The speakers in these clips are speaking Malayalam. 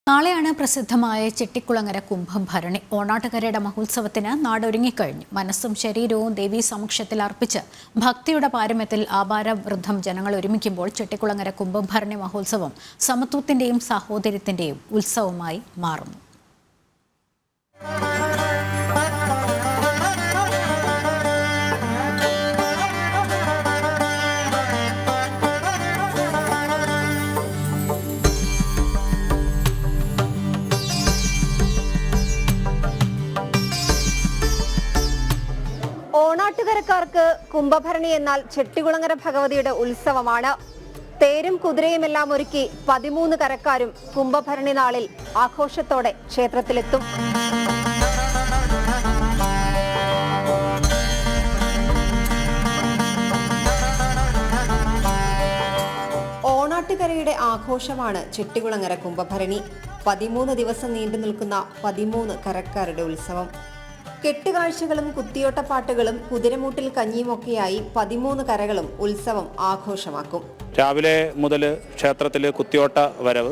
നാളെയാണ് പ്രസിദ്ധമായ ചെട്ടിക്കുളങ്ങര കുംഭഭരണി. ഓണാട്ടുകരയുടെ മഹോത്സവത്തിന് നാടൊരുങ്ങിക്കഴിഞ്ഞു. മനസ്സും ശരീരവും ദേവീ സമക്ഷത്തിൽ അർപ്പിച്ച് ഭക്തിയുടെ പാരമ്യത്തിൽ ആഭാരവൃദ്ധം ജനങ്ങൾ ഒരുമിക്കുമ്പോൾ ചെട്ടിക്കുളങ്ങര കുംഭഭരണി മഹോത്സവം സമത്വത്തിന്റെയും സാഹോദര്യത്തിന്റെയും ഉത്സവമായി മാറുന്നു. ഓണാട്ടുകരക്കാർക്ക് കുംഭഭരണി എന്നാൽ ചെട്ടികുളങ്ങര ഭഗവതിയുടെ ഉത്സവമാണ്. തേരും കുതിരയുമെല്ലാം ഒരുക്കി 13 കരക്കാരും കുംഭഭരണി നാളിൽ ആഘോഷത്തോടെ ക്ഷേത്രത്തിലെത്തും. ഓണാട്ടുകരയുടെ ആഘോഷമാണ് ചെട്ടികുളങ്ങര കുംഭഭരണി. 13 ദിവസം നീണ്ടു നിൽക്കുന്ന 13 കരക്കാരുടെ ഉത്സവം. കെട്ടുകാഴ്ചകളും കുത്തിയോട്ടപ്പാട്ടുകളും കുതിരമൂട്ടിൽ കഞ്ഞിയുമൊക്കെയായി 13 കരകളും ഉത്സവം ആഘോഷമാക്കും. രാവിലെ മുതൽ ക്ഷേത്രത്തിൽ കുത്തിയോട്ട വരവ്.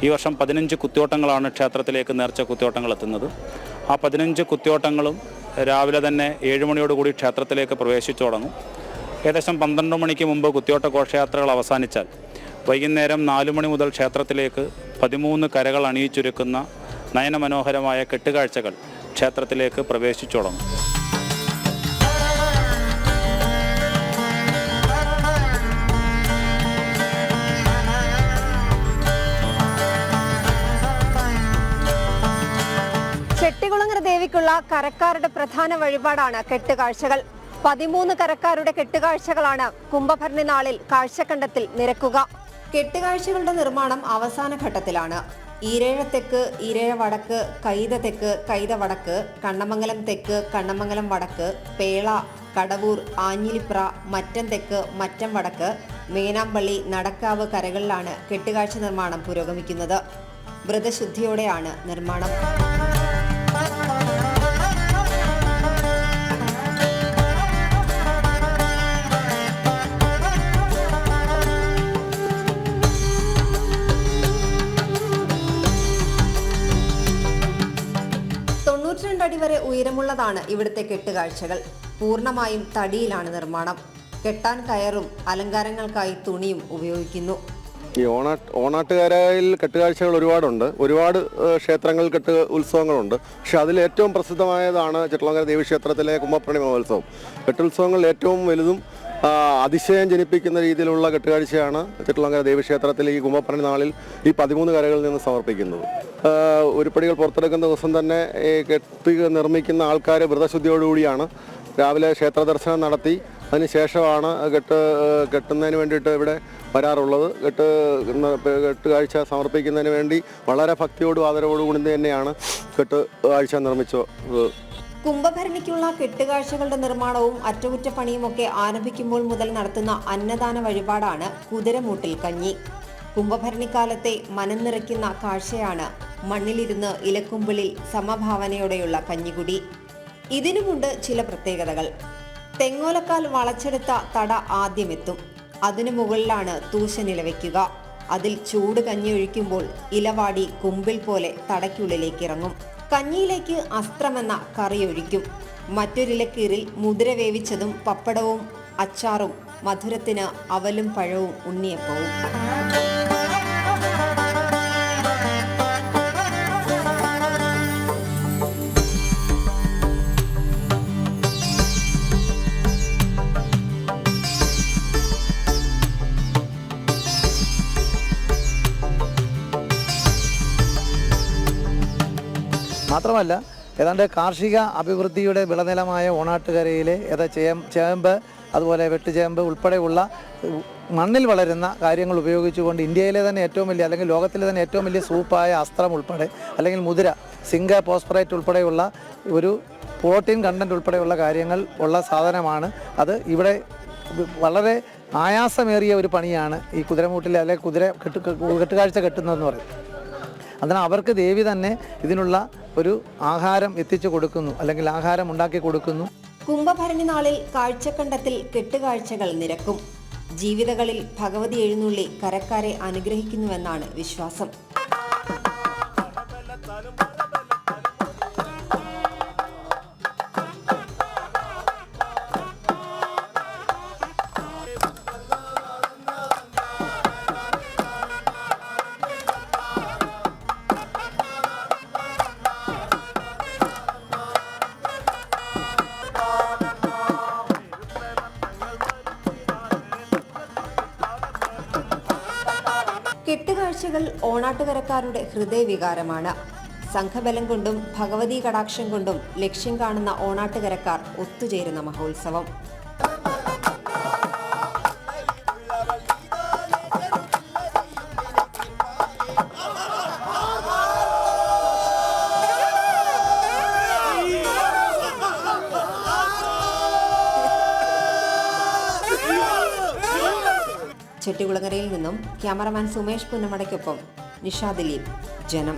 ഈ വർഷം 15 കുത്തിയോട്ടങ്ങളാണ് ക്ഷേത്രത്തിലേക്ക് നേർച്ച കുത്തിയോട്ടങ്ങൾ എത്തുന്നത്. ആ 15 കുത്തിയോട്ടങ്ങളും രാവിലെ തന്നെ 7 മണിയോടുകൂടി ക്ഷേത്രത്തിലേക്ക് പ്രവേശിച്ചു തുടങ്ങും. ഏകദേശം 12 മണിക്ക് മുമ്പ് കുത്തിയോട്ട ഘോഷയാത്രകൾ അവസാനിച്ചാൽ വൈകുന്നേരം 4 മണി മുതൽ ക്ഷേത്രത്തിലേക്ക് 13 കരകൾ അണിയിച്ചൊരുക്കുന്ന നയനമനോഹരമായ കെട്ടുകാഴ്ചകൾ ക്ഷേത്രത്തിലേക്ക് പ്രവേശിച്ചു തുടങ്ങും. ചെട്ടികുളങ്ങര ദേവിക്കുള്ള കരക്കാരുടെ പ്രധാന വഴിപാടാണ് കെട്ടുകാഴ്ചകൾ. 13 കരക്കാരുടെ കെട്ടുകാഴ്ചകളാണ് കുംഭഭരണി നാളിൽ കാഴ്ചക്കണ്ടത്തിൽ നിരക്കുക. കെട്ടുകാഴ്ചകളുടെ നിർമ്മാണം അവസാന ഘട്ടത്തിലാണ്. ഈരേഴ തെക്ക്, ഈരേഴ വടക്ക്, കൈത തെക്ക്, കൈത വടക്ക്, കണ്ണമംഗലം തെക്ക്, കണ്ണമംഗലം വടക്ക്, പേള, കടവൂർ, ആഞ്ഞിലിപ്ര, മറ്റം തെക്ക്, മറ്റം വടക്ക്, മേനാമ്പള്ളി, നടക്കാവ് കരകളിലാണ് കെട്ടുകാഴ്ച നിർമ്മാണം പുരോഗമിക്കുന്നത്. വ്രതശുദ്ധിയോടെയാണ് നിർമ്മാണം. അടി വരെ ഉയരമുള്ളതാണ് ഇവിടുത്തെ കെട്ടുകാഴ്ചകൾ. പൂർണ്ണമായും തടിയിലാണ് നിർമ്മാണം. കെട്ടാൻ കയറും അലങ്കാരങ്ങൾക്കായി തുണിയും ഉപയോഗിക്കുന്നു. ഈ ഓണാട്ടുകരയിൽ കെട്ടുകാഴ്ചകൾ ഒരുപാടുണ്ട്. ഒരുപാട് ക്ഷേത്രങ്ങൾ കെട്ട് ഉത്സവങ്ങളുണ്ട്. പക്ഷെ അതിൽ ഏറ്റവും പ്രസിദ്ധമായതാണ് ചെട്ടികുളങ്ങര ദേവീക്ഷേത്രത്തിലെ കുംഭഭരണി മഹോത്സവം. കെട്ടുത്സവങ്ങളിൽ ഏറ്റവും വലുതും അതിശയം ജനിപ്പിക്കുന്ന രീതിയിലുള്ള കെട്ടുകാഴ്ചയാണ് ചെട്ടികുളങ്ങര ദേവീക്ഷേത്രത്തിൽ ഈ കുംഭഭരണി നാളിൽ ഈ 13 കരകളിൽ നിന്ന് സമർപ്പിക്കുന്നത്. ഉരുപ്പടികൾ പുറത്തെടുക്കുന്ന ദിവസം തന്നെ ഈ കെട്ടി നിർമ്മിക്കുന്ന ആൾക്കാർ വ്രതശുദ്ധിയോടുകൂടിയാണ് രാവിലെ ക്ഷേത്ര ദർശനം നടത്തി അതിനുശേഷമാണ് കെട്ടുന്നതിന് വേണ്ടിയിട്ട് ഇവിടെ വരാറുള്ളത്. കെട്ടുകാഴ്ച സമർപ്പിക്കുന്നതിന് വേണ്ടി വളരെ ഭക്തിയോടും ആദരവോടുകൂടി തന്നെയാണ് കെട്ടുകാഴ്ച നിർമ്മിച്ചത്. കുംഭഭരണിക്കുള്ള കെട്ടുകാഴ്ചകളുടെ നിർമ്മാണവും അറ്റകുറ്റപ്പണിയുമൊക്കെ ആരംഭിക്കുമ്പോൾ മുതൽ നടത്തുന്ന അന്നദാന വഴിപാടാണ് കുതിരമൂട്ടിൽ കഞ്ഞി. കുംഭഭരണിക്കാലത്തെ മനം നിറയ്ക്കുന്ന കാഴ്ചയാണ് മണ്ണിലിരുന്ന് ഇലക്കുമ്പിളിൽ സമഭാവനയോടെയുള്ള കഞ്ഞികുടി. ഇതിനുമുണ്ട് ചില പ്രത്യേകതകൾ. തെങ്ങോലക്കാൽ വളച്ചെടുത്ത തട ആദ്യമെത്തും. അതിനു മുകളിലാണ് തൂശനില വയ്ക്കുക. അതിൽ ചൂട് കഞ്ഞി ഒഴിക്കുമ്പോൾ ഇലവാടി കുമ്പിൾ പോലെ തടയ്ക്കുള്ളിലേക്ക് ഇറങ്ങും. കഞ്ഞിയിലേക്ക് അസ്ത്രമെന്ന കറി ഒഴിക്കും. മറ്റൊരിലക്കീറിൽ മുതിര വേവിച്ചതും പപ്പടവും അച്ചാറും, മധുരത്തിന് അവലും പഴവും ഉണ്ണിയപ്പവും. മാത്രമല്ല ഏതാണ്ട് കാർഷിക അഭിവൃദ്ധിയുടെ വിളനിലമായ ഓണാട്ടുകരയിലെ ചേമ്പ്, അതുപോലെ വെട്ടുചേമ്പ് ഉൾപ്പെടെയുള്ള മണ്ണിൽ വളരുന്ന കാര്യങ്ങൾ ഉപയോഗിച്ചുകൊണ്ട് ഇന്ത്യയിലെ തന്നെ ഏറ്റവും വലിയ അല്ലെങ്കിൽ ലോകത്തിലെ തന്നെ ഏറ്റവും വലിയ സൂപ്പായ അസ്ത്രം ഉൾപ്പെടെ അല്ലെങ്കിൽ മുതിര, സിങ്ക്, ഫോസ്ഫറേറ്റ് ഉൾപ്പെടെയുള്ള ഒരു പ്രോട്ടീൻ കണ്ടന്റ് ഉൾപ്പെടെയുള്ള കാര്യങ്ങൾ ഉള്ള സാധനമാണ്. അത് ഇവിടെ വളരെ ആയാസമേറിയ ഒരു പണിയാണ് ഈ കുതിരമൂട്ടിലെ അല്ലെങ്കിൽ കെട്ടുകാഴ്ച കെട്ടുന്നതെന്ന് പറയുന്നത്. അതിനാൽ അവർക്ക് ദേവി തന്നെ ഇതിനുള്ള ഒരു ആഹാരം എത്തിച്ചു കൊടുക്കുന്നു, അല്ലെങ്കിൽ ആഹാരം ഉണ്ടാക്കി കൊടുക്കുന്നു. കുംഭഭരണി നാളിൽ കാഴ്ചക്കണ്ടത്തിൽ കെട്ടുകാഴ്ചകൾ നിരക്കും. ജീവിതകളിൽ ഭഗവതി എഴുന്നള്ളി കരക്കാരെ അനുഗ്രഹിക്കുന്നുവെന്നാണ് വിശ്വാസം. കെട്ടുകാഴ്ചകൾ ഓണാട്ടുകരക്കാരുടെ ഹൃദയവികാരമാണ്. സംഘബലം കൊണ്ടും ഭഗവതി കടാക്ഷം കൊണ്ടും ലക്ഷ്യം കാണുന്ന ഓണാട്ടുകരക്കാർ ഒത്തുചേരുന്ന മഹോത്സവം. ചെട്ടികുളങ്ങരയിൽ നിന്നും ക്യാമറമാൻ സുമേഷ് പുന്നമടയ്ക്കൊപ്പം നിഷ ദിലീപ്, ജനം.